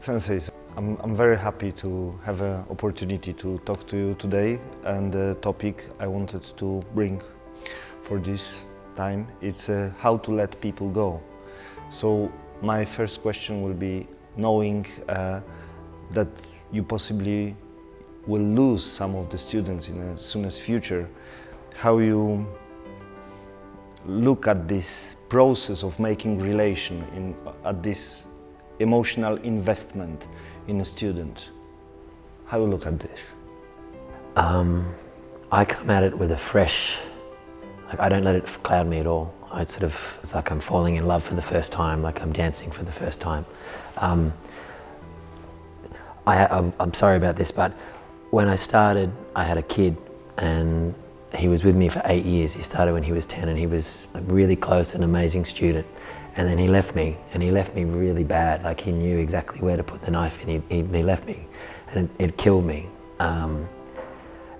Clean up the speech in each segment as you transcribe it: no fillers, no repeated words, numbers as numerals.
Senseis, I'm very happy to have an opportunity to talk to you today, and the topic I wanted to bring for this time is how to let people go. So my first question will be, knowing that you possibly will lose some of the students in the soonest future, how you look at this process of making relation, at this emotional investment in a student. How you look at this? I come at it with a fresh, I don't let it cloud me at all. It's like I'm falling in love for the first time, like I'm dancing for the first time. I'm sorry about this, but when I started, I had a kid and he was with me for 8 years. He started when he was 10 and he was a really close and amazing student. And then he left me, and he left me really bad. Like he knew exactly where to put the knife in. He left me, and it killed me. And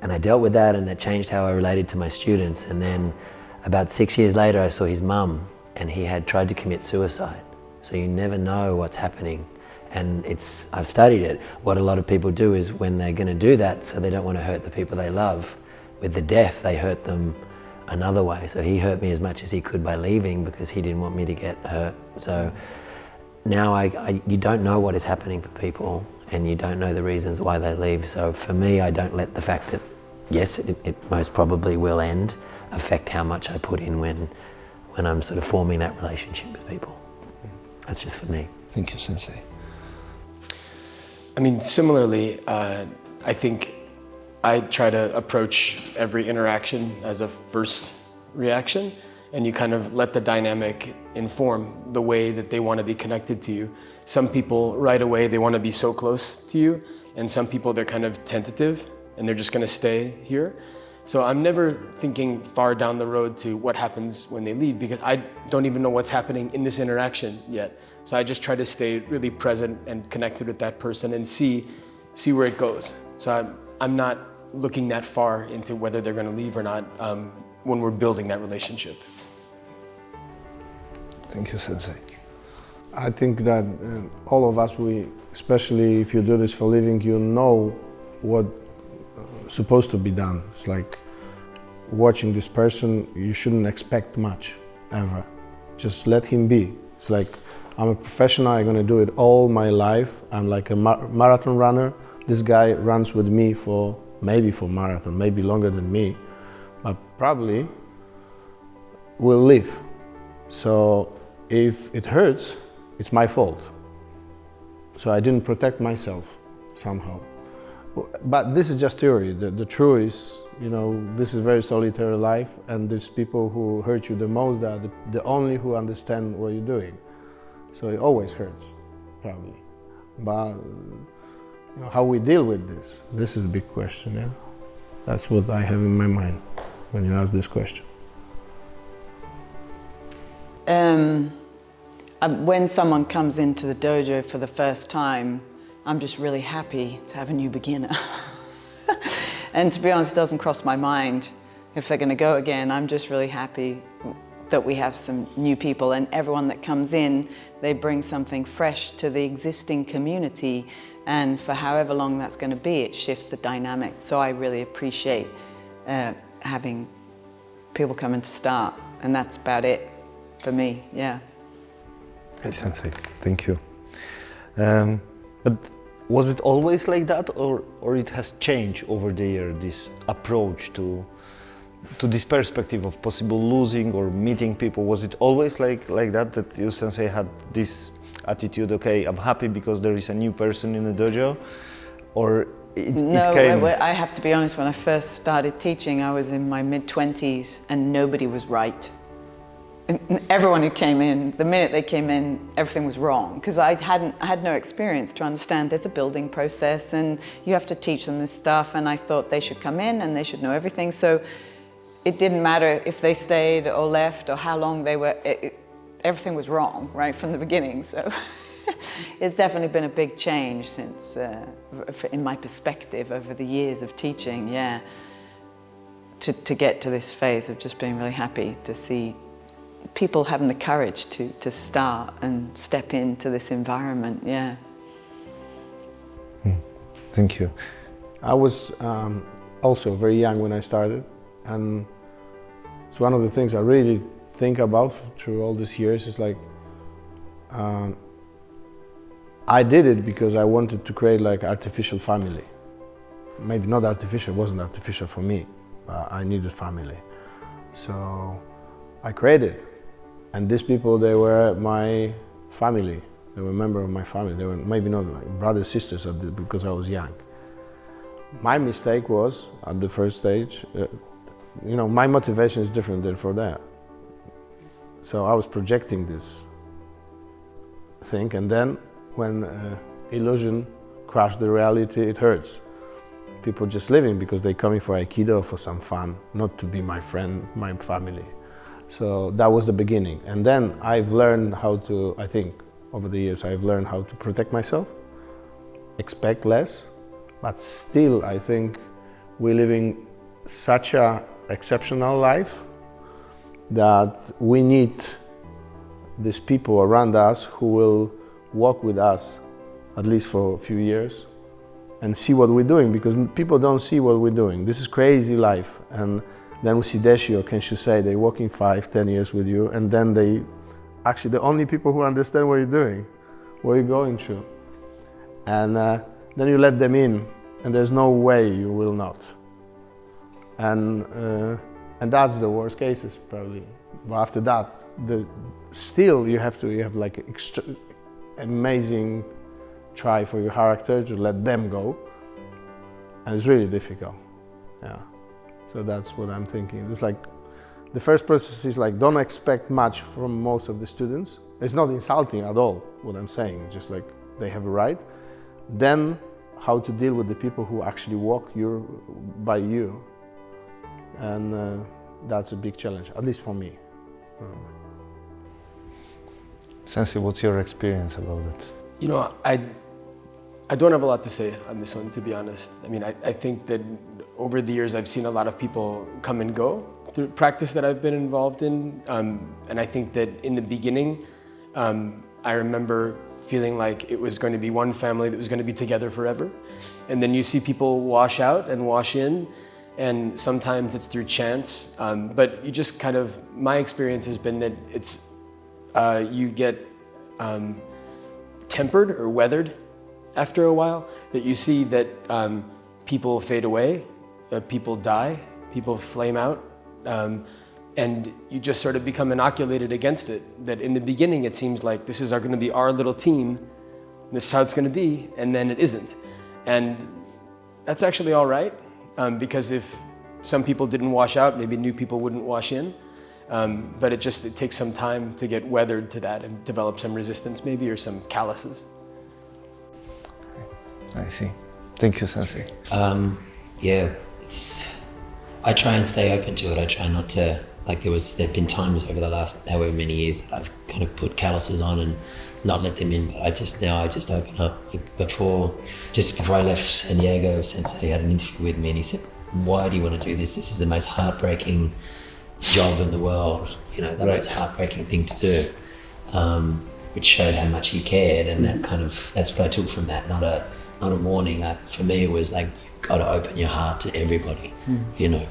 I dealt with that, and that changed how I related to my students. And then about 6 years later, I saw his mum, and he had tried to commit suicide. So you never know what's happening. And I've studied it. What a lot of people do is when they're gonna do that, so they don't wanna hurt the people they love, with the death, they hurt them another way. So he hurt me as much as he could by leaving because he didn't want me to get hurt. So now you don't know what is happening for people, and you don't know the reasons why they leave. So for me, I don't let the fact that, yes, it most probably will end, affect how much I put in when I'm sort of forming that relationship with people. That's just for me. Thank you, Sensei. I mean, similarly, I think I try to approach every interaction as a first reaction, and you kind of let the dynamic inform the way that they want to be connected to you. Some people right away, they want to be so close to you, and some people they're kind of tentative and they're just going to stay here. So I'm never thinking far down the road to what happens when they leave, because I don't even know what's happening in this interaction yet. So I just try to stay really present and connected with that person and see where it goes. So I'm not looking that far into whether they're going to leave or not when we're building that relationship. Thank you, Sensei. I think that all of us, especially if you do this for a living, you know what's supposed to be done. It's like watching this person, you shouldn't expect much, ever. Just let him be. It's like, I'm a professional, I'm gonna do it all my life. I'm like a marathon runner. This guy runs with me maybe for marathon, maybe longer than me, but probably will live. So if it hurts, it's my fault. So I didn't protect myself somehow. But this is just theory. The truth is, this is very solitary life, and these people who hurt you the most are the only who understand what you're doing. So it always hurts, probably. But how we deal with this is a big question, yeah? That's what I have in my mind when you ask this question. When someone comes into the dojo for the first time, I'm just really happy to have a new beginner. And to be honest, it doesn't cross my mind if they're going to go again. I'm just really happy that we have some new people, and everyone that comes in, they bring something fresh to the existing community, and for however long that's going to be, it shifts the dynamic. So I really appreciate having people come in to start, and that's about it for me, yeah. Hey, Sensei, thank you. But was it always like that, or it has changed over the year, this approach to this perspective of possible losing or meeting people? Was it always like that you, Sensei, had this attitude, okay, I'm happy because there is a new person in the dojo, or it came? I have to be honest, when I first started teaching, I was in my mid-20s and nobody was right. And everyone who came in, the minute they came in, everything was wrong, because I had no experience to understand there's a building process and you have to teach them this stuff, and I thought they should come in and they should know everything. So it didn't matter if they stayed or left or how long they were, everything was wrong right from the beginning. So it's definitely been a big change since, in my perspective over the years of teaching, yeah, to get to this phase of just being really happy to see people having the courage to start and step into this environment, yeah. Thank you. I was also very young when I started, and it's one of the things I really think about through all these years is like, I did it because I wanted to create like artificial family. Maybe not artificial, it wasn't artificial for me, but I needed family. So I created, and these people, they were my family. They were a member of my family. They were maybe not like brothers, sisters, because I was young. My mistake was, at the first stage, you know, my motivation is different than for them. So I was projecting this thing, and then when illusion crashed the reality, it hurts. People just living because they're coming for Aikido for some fun, not to be my friend, my family. So that was the beginning. And then I've learned how to, I think, over the years, I've learned how to protect myself, expect less, but still I think we're living such a exceptional life that we need these people around us who will walk with us at least for a few years and see what we're doing, because people don't see what we're doing. This is crazy life. And then we see Deshi or Kenshusei, they're walking 5-10 years with you, and then they actually the only people who understand what you're doing, what you're going through. And then you let them in, and there's no way you will not. And that's the worst cases probably. But after that, still you have like amazing try for your character to let them go, and it's really difficult. Yeah. So that's what I'm thinking. It's like the first process is like, don't expect much from most of the students. It's not insulting at all what I'm saying, just like they have a right. Then how to deal with the people who actually walk by you, and that's a big challenge, at least for me. Sensei, what's your experience about it? You know, I don't have a lot to say on this one, to be honest. I mean, I think that over the years I've seen a lot of people come and go through practice that I've been involved in. And I think that in the beginning, I remember feeling like it was going to be one family that was going to be together forever. And then you see people wash out and wash in, and sometimes it's through chance. But you just kind of, my experience has been that it's, you get tempered or weathered after a while, that you see that people fade away, people die, people flame out, and you just sort of become inoculated against it. That in the beginning it seems like this is going to be our little team, this is how it's going to be, and then it isn't. And that's actually all right, because if some people didn't wash out, maybe new people wouldn't wash in. But it takes some time to get weathered to that and develop some resistance maybe, or some calluses. I see. Thank you, Sensei. Yeah, I try and stay open to it. I try not to, like there've been times over the last however many years that I've kind of put calluses on and not let them in, but I just open up. Just before I left San Diego, Sensei had an interview with me and he said, "Why do you want to do this? This is the most heartbreaking job in the world, you know, the most heartbreaking thing to do," which showed how much he cared, and that's what I took from that. Not a warning. For me, it was like, you've got to open your heart to everybody, you know.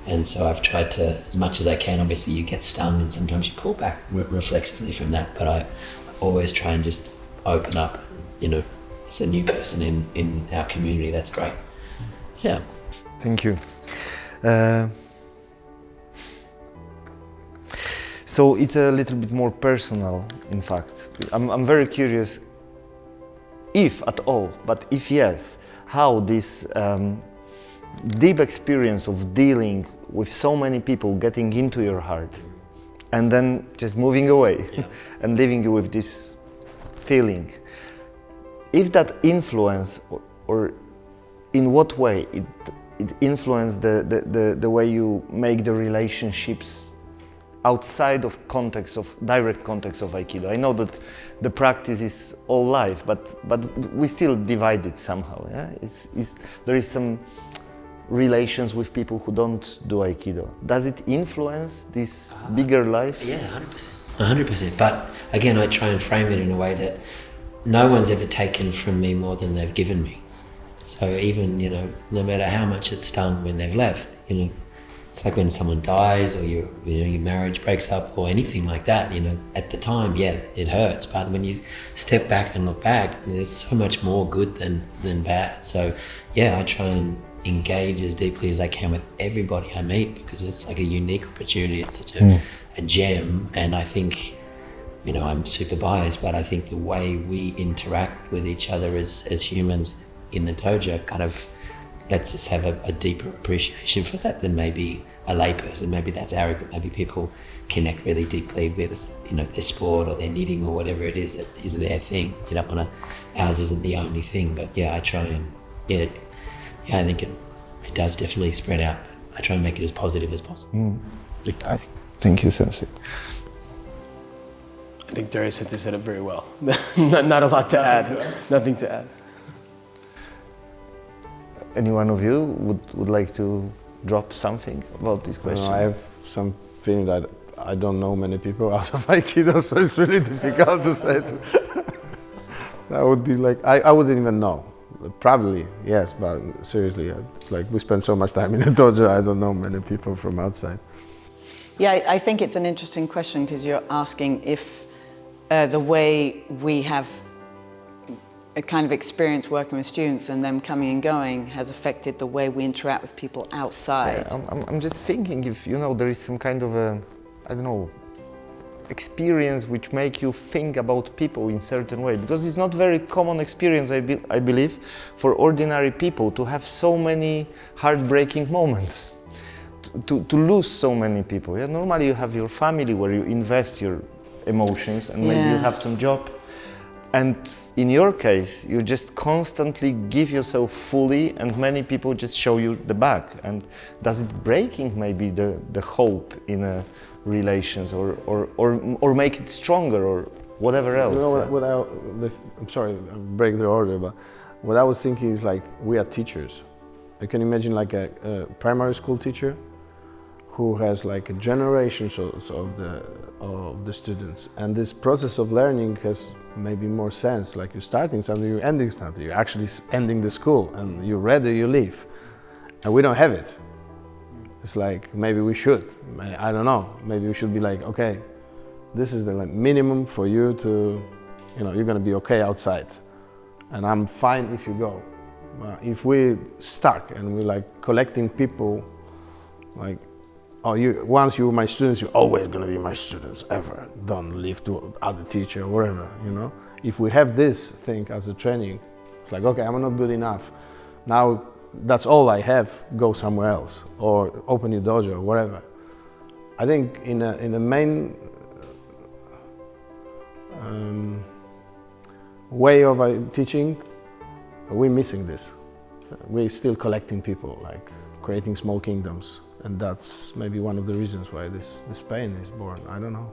And so I've tried to, as much as I can. Obviously, you get stung, and sometimes you pull back reflexively from that. But I always try and just open up, you know, as a new person in our community. That's great. Yeah. Thank you. So it's a little bit more personal, in fact. I'm very curious, if at all, but if yes, how this deep experience of dealing with so many people getting into your heart and then just moving away and leaving you with this feeling, if that influence or in what way it influenced the way you make the relationships outside of direct context of Aikido. I know that the practice is all life, but we still divide it somehow. Yeah? There is some relations with people who don't do Aikido. Does it influence this bigger life? Yeah, 100%. But again, I try and frame it in a way that no one's ever taken from me more than they've given me. So even, you know, no matter how much it stung when they've left, you know, it's like when someone dies or your marriage breaks up or anything like that, you know, at the time, yeah, it hurts. But when you step back and look back, there's so much more good than bad. So yeah, I try and engage as deeply as I can with everybody I meet, because it's like a unique opportunity. It's such a gem. And I think, you know, I'm super biased, but I think the way we interact with each other as humans in the dojo kind of lets us have a deeper appreciation for that than maybe a layperson. Maybe that's arrogant. Maybe people connect really deeply with, you know, their sport or their knitting or whatever it is that is their thing. You don't want to, ours isn't the only thing, but yeah, I try and, yeah, I think it does definitely spread out. I try and make it as positive as possible. Thank you, Sensei. I think Darius Sensei said it very well. Not a lot to add. Nothing to add. Any one of you would like to drop something about this question? I have some feeling that I don't know many people out of Aikido, so it's really difficult to say. That would be like, I wouldn't even know. Probably, yes, but seriously, like we spend so much time in the dojo, I don't know many people from outside. Yeah, I think it's an interesting question because you're asking if the way we have a kind of experience working with students and them coming and going has affected the way we interact with people outside. Yeah, I'm just thinking if, you know, there is some kind of a, I don't know, experience which make you think about people in certain way, because it's not very common experience, I believe, for ordinary people to have so many heartbreaking moments, to lose so many people. Yeah, normally you have your family where you invest your emotions and maybe you have some job. And in your case, you just constantly give yourself fully, and many people just show you the back. And does it breaking maybe the hope in a relations or make it stronger or whatever else? You know I'm sorry, I break the order, but what I was thinking is like we are teachers. I can imagine like a primary school teacher who has like a generations of the students, and this process of learning has maybe more sense. Like you're starting something, you're ending something. You're actually ending the school, and you're ready, you leave, and we don't have it. It's like maybe we should. I don't know. Maybe we should be like, okay, this is the minimum for you to, you know, you're gonna be okay outside, and I'm fine if you go. If we stuck and we're like collecting people, like, oh, once you're my students, you're always gonna be my students, ever. Don't leave to other teacher or whatever, you know? If we have this thing as a training, it's like, okay, I'm not good enough. Now, that's all I have, go somewhere else, or open your dojo, or whatever. I think in the main way of teaching, we're missing this. We're still collecting people, like creating small kingdoms. And that's maybe one of the reasons why this pain is born. I don't know.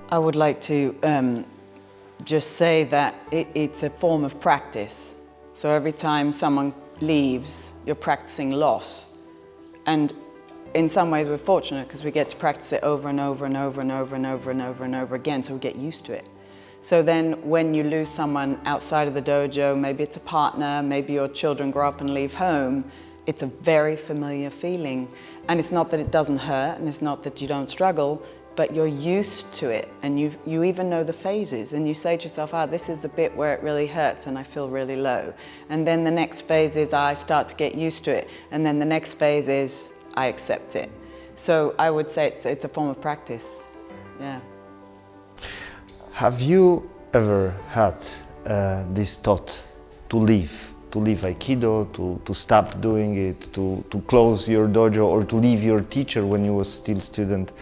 I would like to just say that it's a form of practice. So every time someone leaves, you're practicing loss. And in some ways we're fortunate because we get to practice it over and over and over and over and over and over and over again, so we get used to it. So then when you lose someone outside of the dojo, maybe it's a partner, maybe your children grow up and leave home, it's a very familiar feeling. And it's not that it doesn't hurt, and it's not that you don't struggle, but you're used to it, and you even know the phases, and you say to yourself, this is the bit where it really hurts and I feel really low. And then the next phase is I start to get used to it, and then the next phase is I accept it. So I would say it's a form of practice, yeah. Have you ever had this thought to leave Aikido, to stop doing it, to close your dojo, or to leave your teacher when you were still student?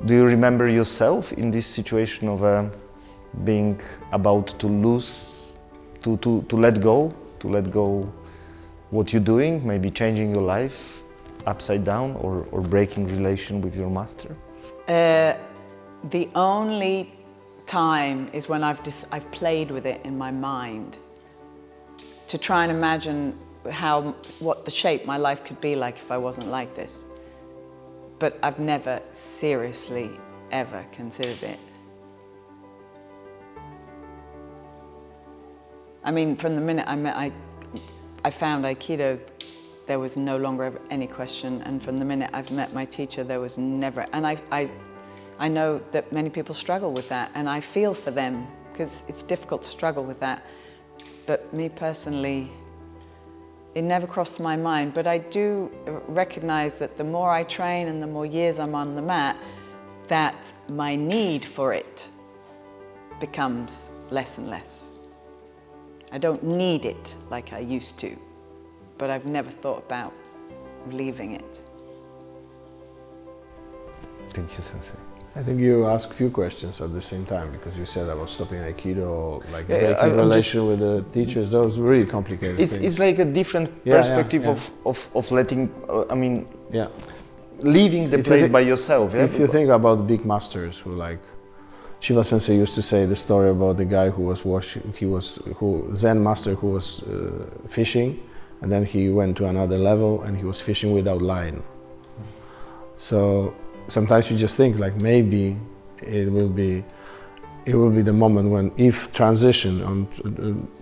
Do you remember yourself in this situation of being about to lose, to let go what you're doing, maybe changing your life upside down, or breaking relation with your master? The only time is when I've played with it in my mind to try and imagine what the shape my life could be like if I wasn't like this. But I've never seriously ever considered it. I mean, from the minute I found Aikido, there was no longer any question, and from the minute I've met my teacher, there was never, and I know that many people struggle with that, and I feel for them, because it's difficult to struggle with that. But me personally, it never crossed my mind, but I do recognize that the more I train and the more years I'm on the mat, that my need for it becomes less and less. I don't need it like I used to, but I've never thought about leaving it. Thank you, Sensei. I think you asked a few questions at the same time, because you said about stopping Aikido, like Yeah, breaking I'm relation with the teachers. Those really complicated things. It's like a different Yeah, perspective yeah. Of letting, Yeah. leaving the If you place thi- by yourself. Yeah? If you think about big masters who, like Shiva Sensei used to say the story about the guy who was Zen master who was fishing, and then he went to another level and he was fishing without line. So sometimes you just think like maybe it will be the moment when, if transition on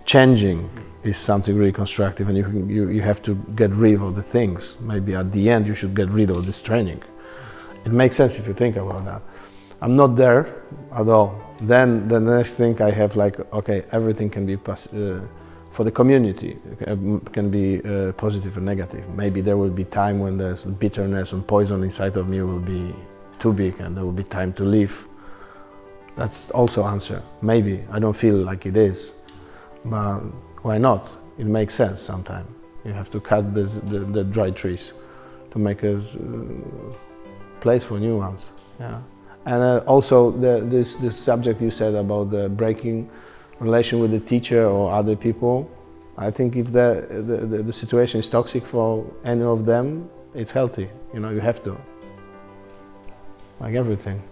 changing is something really constructive, and you have to get rid of the things, maybe at the end you should get rid of this training. It makes sense if you think about that. I'm not there at all. Then the next thing I have, like, okay, everything can be for the community, can be positive or negative. Maybe there will be time when there's bitterness and poison inside of me will be too big, and there will be time to leave. That's also answer. Maybe I don't feel like it is, but why not? It makes sense sometimes. You have to cut the dry trees to make a place for new ones. Yeah. And also this subject you said about the breaking relation with the teacher or other people. I think if the situation is toxic for any of them, it's healthy. You know, you have to. Like everything.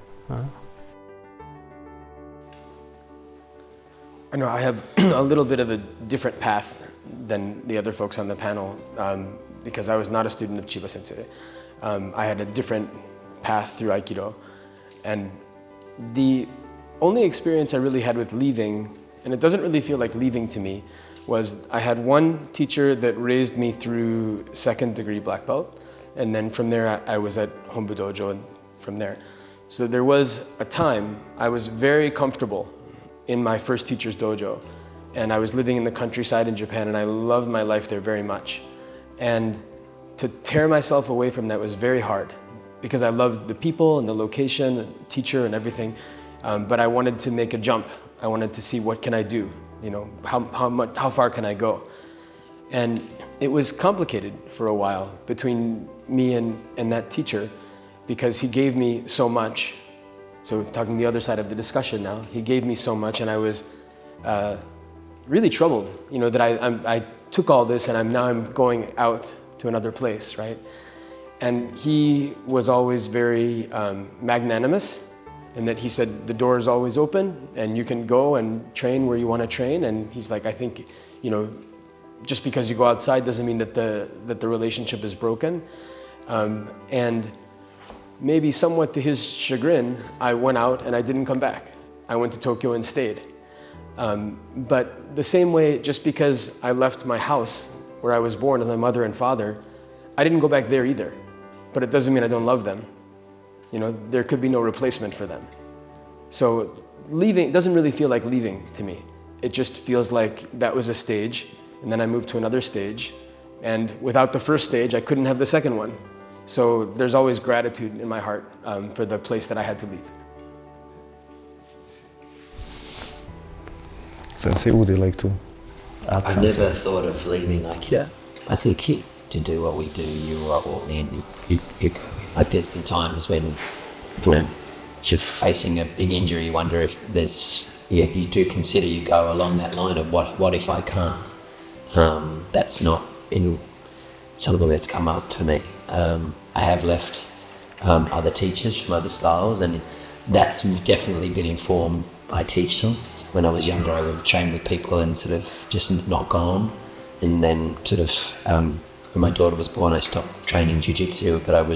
I know I have a little bit of a different path than the other folks on the panel, because I was not a student of Chiba Sensei. I had a different path through Aikido. And the only experience I really had with leaving, and it doesn't really feel like leaving to me, was I had one teacher that raised me through 2nd degree black belt, and then from there I was at Hombu Dojo, and from there. So there was a time I was very comfortable in my first teacher's dojo, and I was living in the countryside in Japan, and I loved my life there very much. And to tear myself away from that was very hard, because I loved the people and the location, and teacher and everything, but I wanted to make a jump. I wanted to see what can I do, you know, how far can I go? And it was complicated for a while between me and that teacher, because he gave me so much. So talking the other side of the discussion now, he gave me so much, and I was really troubled, you know, that I took all this and now I'm going out to another place, right? And he was always very magnanimous, in that he said the door is always open and you can go and train where you want to train. And he's like, I think, you know, just because you go outside doesn't mean that the relationship is broken. And maybe somewhat to his chagrin, I went out and I didn't come back. I went to Tokyo and stayed. But the same way, just because I left my house where I was born with my mother and father, I didn't go back there either. But it doesn't mean I don't love them. You know, there could be no replacement for them. So leaving doesn't really feel like leaving to me. It just feels like that was a stage, and then I moved to another stage. And without the first stage, I couldn't have the second one. So there's always gratitude in my heart for the place that I had to leave. Sensei, would you like to add I've something? never thought of leaving Aikido. I think to do what we do, you like there's been times when, you know, you're facing a big injury, you wonder if you do consider you go along that line of what if I can't? That's not in something that's come up to me. I have left other teachers from other styles, and that's definitely been informed by teaching. When I was younger, I would train with people and sort of just not gone. And then sort of, when my daughter was born, I stopped training jiu-jitsu, but I'm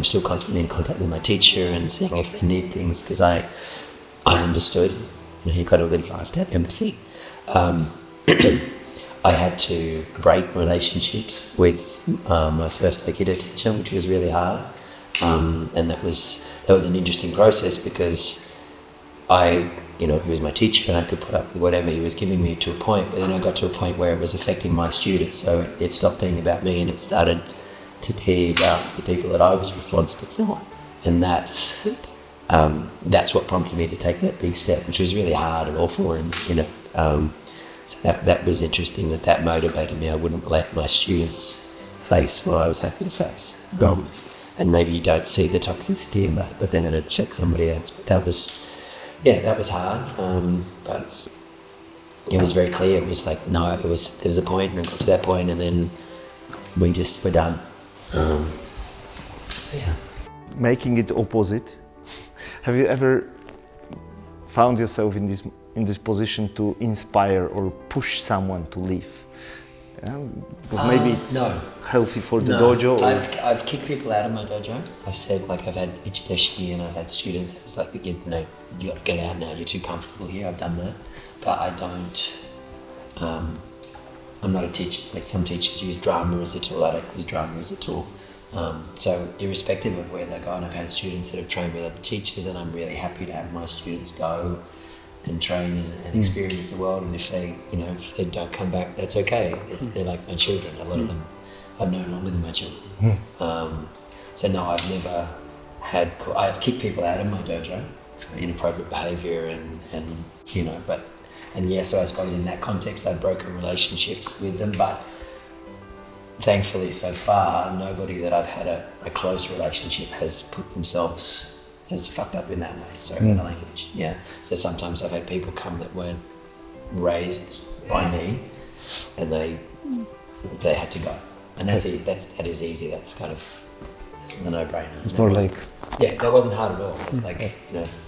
still constantly in contact with my teacher and seeing if they need things, because I understood, you know, he got a really fast at embassy. I had to break relationships with my first Aikido teacher, which was really hard, and that was an interesting process because he was my teacher and I could put up with whatever he was giving me to a point, but then I got to a point where it was affecting my students, so it stopped being about me and it started to be about the people that I was responsible for, and that's what prompted me to take that big step, which was really hard and awful, and so that was interesting, that motivated me. I wouldn't let my students face what I was happy to face. And maybe you don't see the toxicity, but then it affects somebody else. But that was hard. But it was very clear. It was like, no, there was a point, and I got to that point, and then we're done. So yeah. Making it opposite. Have you ever found yourself in this position to inspire or push someone to leave? Yeah, because maybe it's healthy for the dojo. Or... I've kicked people out of my dojo. I've said, like, I've had ichideshi and I've had students that's like, you got to get out now, you're too comfortable here. I've done that. But I don't, I'm not a teacher. Like, some teachers use drama as a tool. I don't use drama as a tool. So irrespective of where they go, and I've had students that have trained with other teachers, and I'm really happy to have my students go and train and experience the world, and if they don't come back, that's okay. They're like my children. A lot of them I've known longer than my children. So no, I've never had. I've kicked people out of my dojo for inappropriate behaviour, and so I suppose in that context I've broken relationships with them, but thankfully so far nobody that I've had a close relationship has fucked up in that way. Sorry about the language. Yeah. So sometimes I've had people come that weren't raised by me, and they had to go, and that is easy. That's a no-brainer. It's more like that wasn't hard at all. It's like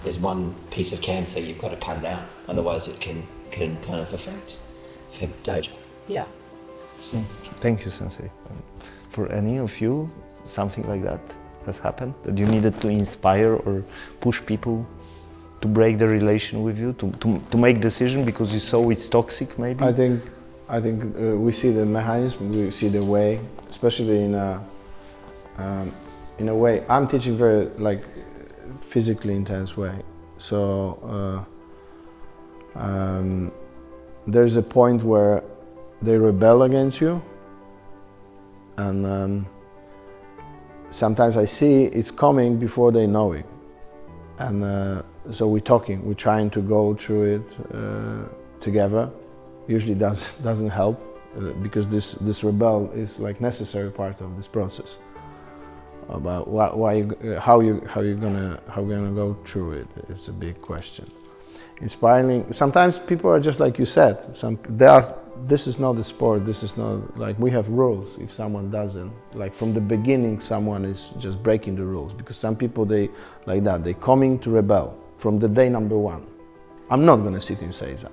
there's one piece of cancer, you've got to cut it out, otherwise it can kind of affect the dojo. Yeah. Thank you, Sensei. For any of you, something like that has happened, that you needed to inspire or push people to break the relation with you, to make decision because you saw it's toxic, maybe? I think we see the mechanism, we see the way, especially in a way. I'm teaching very physically intense way, so there's a point where they rebel against you, and sometimes I see it's coming before they know it, and so we're trying to go through it together. Usually doesn't help because this rebel is like necessary part of this process. About how you're gonna go through it, it's a big question. Inspiring. Sometimes people are just like you said. This is not a sport. This is not like we have rules. If someone doesn't, like from the beginning, someone is just breaking the rules, because some people they coming to rebel from the day number one. I'm not gonna sit in Seiza.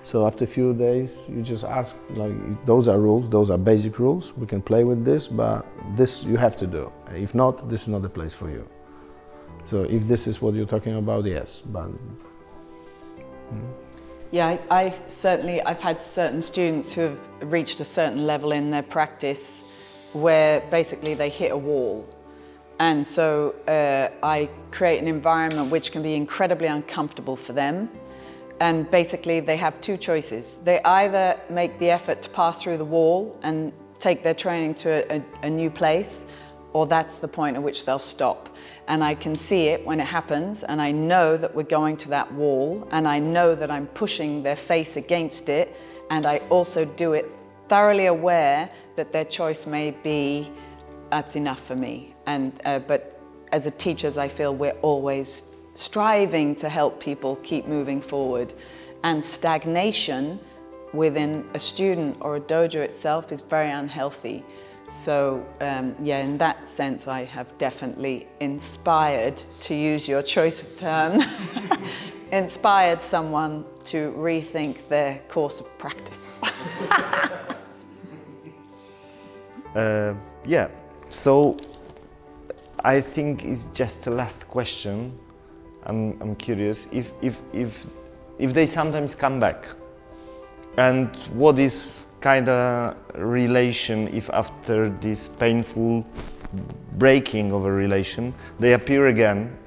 So after a few days, you just ask, like, those are rules. Those are basic rules. We can play with this, but this you have to do. If not, this is not the place for you. So if this is what you're talking about, yes, but. Yeah, I've had certain students who have reached a certain level in their practice where basically they hit a wall. And so I create an environment which can be incredibly uncomfortable for them. And basically they have two choices. They either make the effort to pass through the wall and take their training to a new place, or that's the point at which they'll stop. And I can see it when it happens, and I know that we're going to that wall, and I know that I'm pushing their face against it, and I also do it thoroughly aware that their choice may be, that's enough for me. But as a teachers, I feel we're always striving to help people keep moving forward, and stagnation within a student or a dojo itself is very unhealthy. So in that sense, I have definitely inspired, to use your choice of term, inspired someone to rethink their course of practice. So I think it's just the last question. I'm curious if they sometimes come back And what is kind of relation if after this painful breaking of a relation, they appear again?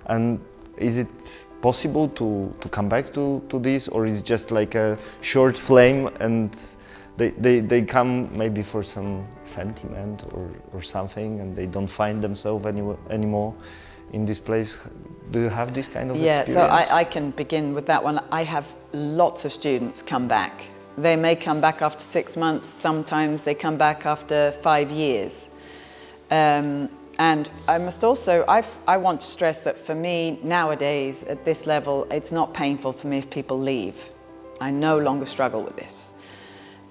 And is it possible to come back to this, or is it just like a short flame and they come maybe for some sentiment or something, and they don't find themselves anymore in this place? Do you have this kind of experience? Yeah, so I can begin with that one. I have lots of students come back. They may come back after 6 months, sometimes they come back after 5 years. And I must also, I want to stress that for me nowadays at this level, it's not painful for me if people leave. I no longer struggle with this.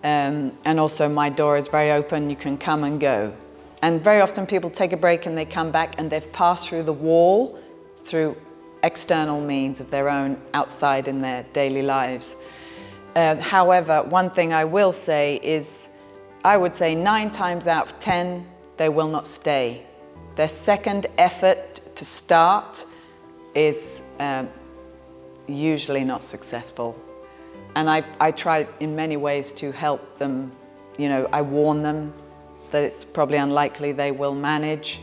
And also my door is very open, you can come and go. And very often people take a break and they come back and they've passed through the wall through external means of their own outside in their daily lives. However, one thing I will say is, I would say 9 times out of 10, they will not stay. Their second effort to start is usually not successful. And I try in many ways to help them. You know, I warn them that it's probably unlikely they will manage,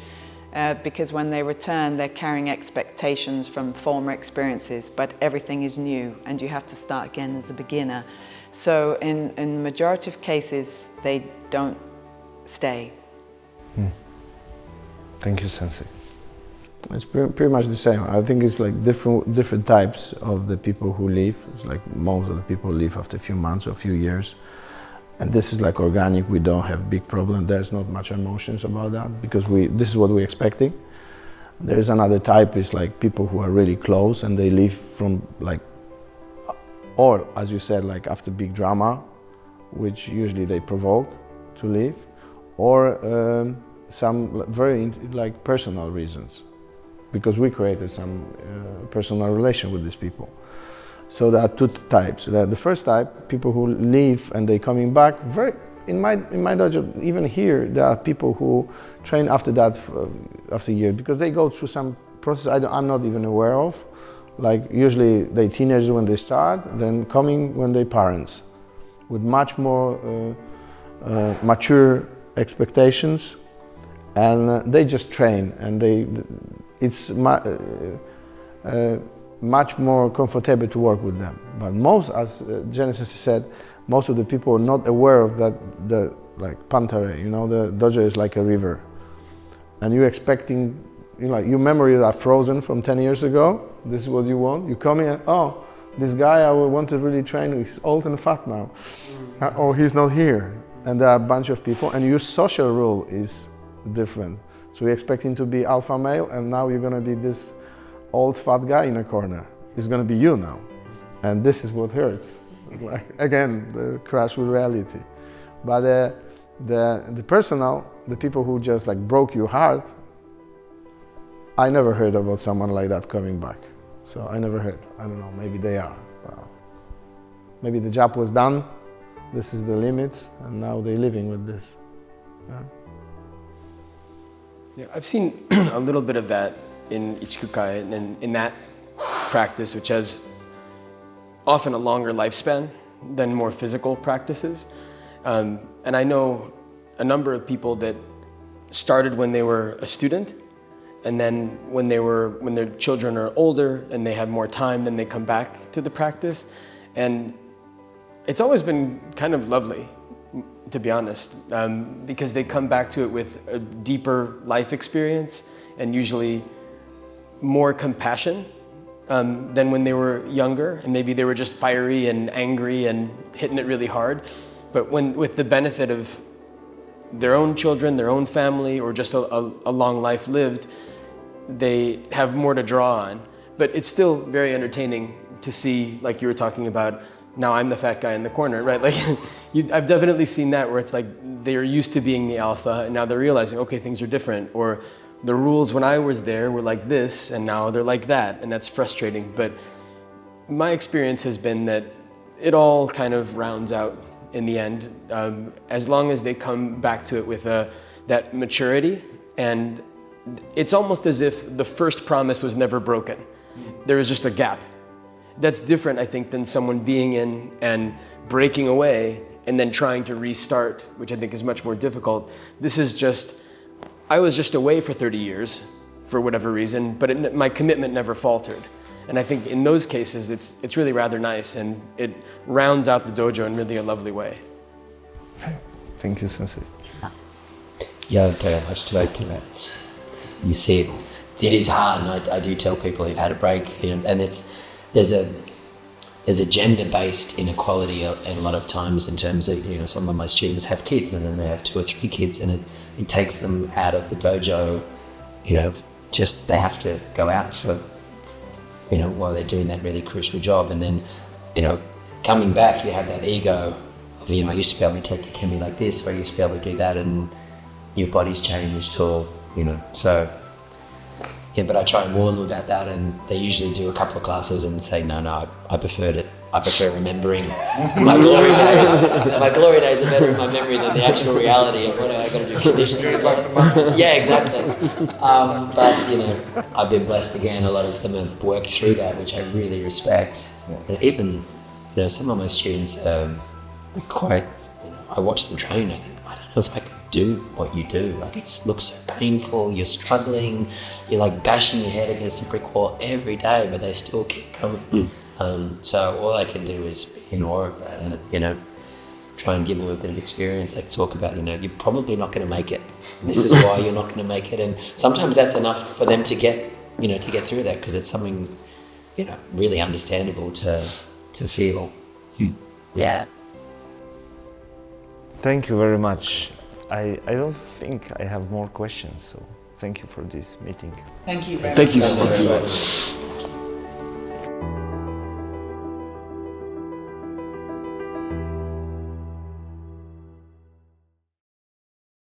because when they return, they're carrying expectations from former experiences, but everything is new and you have to start again as a beginner. So in the majority of cases, they don't stay. Thank you, Sensei. It's pretty much the same. I think it's like different types of the people who leave. It's like most of the people leave after a few months or a few years. And this is like organic. We don't have big problem. There's not much emotions about that because this is what we're expecting. There is another type, is like people who are really close and they leave from like, or as you said, like after big drama, which usually they provoke to leave, or some very like personal reasons, because we created some personal relation with these people. So there are 2 types. The first type, people who leave and they coming back. In my dojo, even here, there are people who train after that, after a year, because they go through some process I'm not even aware of. Like usually they teenagers when they start, then coming when they parents, with much more mature expectations, and they just train, and it's much more comfortable to work with them. But most, as Genesis said, most of the people are not aware of that, like Pantare, you know, the dojo is like a river. And you're expecting, you know, like your memories are frozen from 10 years ago. This is what you want. You come in and, oh, this guy I want to really train, he's old and fat now. Oh, he's not here. And there are a bunch of people, and your social role is different. So you're expecting to be alpha male, and now you're gonna be this old fat guy in a corner. It's gonna be you now. And this is what hurts. Like, again, the crash with reality. But the personal, the people who just like broke your heart, I never heard about someone like that coming back. So I never heard. I don't know, maybe they are. Maybe the job was done, this is the limit, and now they're living with this. Yeah. Yeah, I've seen a little bit of that in Ichikukai and in that practice, which has often a longer lifespan than more physical practices. And I know a number of people that started when they were a student, and then when their children are older and they have more time, then they come back to the practice. And it's always been kind of lovely, to be honest, because they come back to it with a deeper life experience and usually more compassion than when they were younger, and maybe they were just fiery and angry and hitting it really hard. But with the benefit of their own children, their own family, or just a long life lived, they have more to draw on. But it's still very entertaining to see, like you were talking about, now I'm the fat guy in the corner, right? Like, I've definitely seen that, where it's like they're used to being the alpha, and now they're realizing, okay, things are different, or the rules when I was there were like this, and now they're like that, and that's frustrating. But my experience has been that it all kind of rounds out in the end, as long as they come back to it with that maturity. And it's almost as if the first promise was never broken. There was just a gap. that's different, I think, than someone being in and breaking away and then trying to restart, which I think is much more difficult. This is just, I was just away for 30 years for whatever reason, but my commitment never faltered. And I think in those cases, it's really rather nice, and it rounds out the dojo in really a lovely way. Thank you, Sensei. Yeah, I'd very much to add to that. You see it is hard, and I do tell people who've had a break, you know, and there's a gender-based inequality a lot of times in terms of, you know, some of my students have kids and then they have 2 or 3 kids, and it takes them out of the dojo, you know, just they have to go out for, you know, while they're doing that really crucial job, and then, you know, coming back you have that ego of, you know, I used to be able to take a kemi like this, or I used to be able to do that, and your body's changed, or, you know, so yeah, but I try and warn them about that, and they usually do a couple of classes and say, no, I preferred it. I prefer remembering my glory days. My glory days are better in my memory than the actual reality of what I got to do conditioning. Yeah, exactly. But, you know, I've been blessed again. A lot of them have worked through that, which I really respect. And even, you know, some of my students are quite, you know, I watch them train, I think, I don't know if I can do what you do. Like, it looks so painful, you're struggling, you're like bashing your head against a brick wall every day, but they still keep coming. So all I can do is be in awe of that, and, you know, try and give them a bit of experience. Like, talk about, you know, you're probably not going to make it. This is why you're not going to make it. And sometimes that's enough for them to get, you know, to get through that, because it's something, you know, really understandable to feel. Yeah. Thank you very much. I don't think I have more questions, so thank you for this meeting. Thank you very Thank much. you.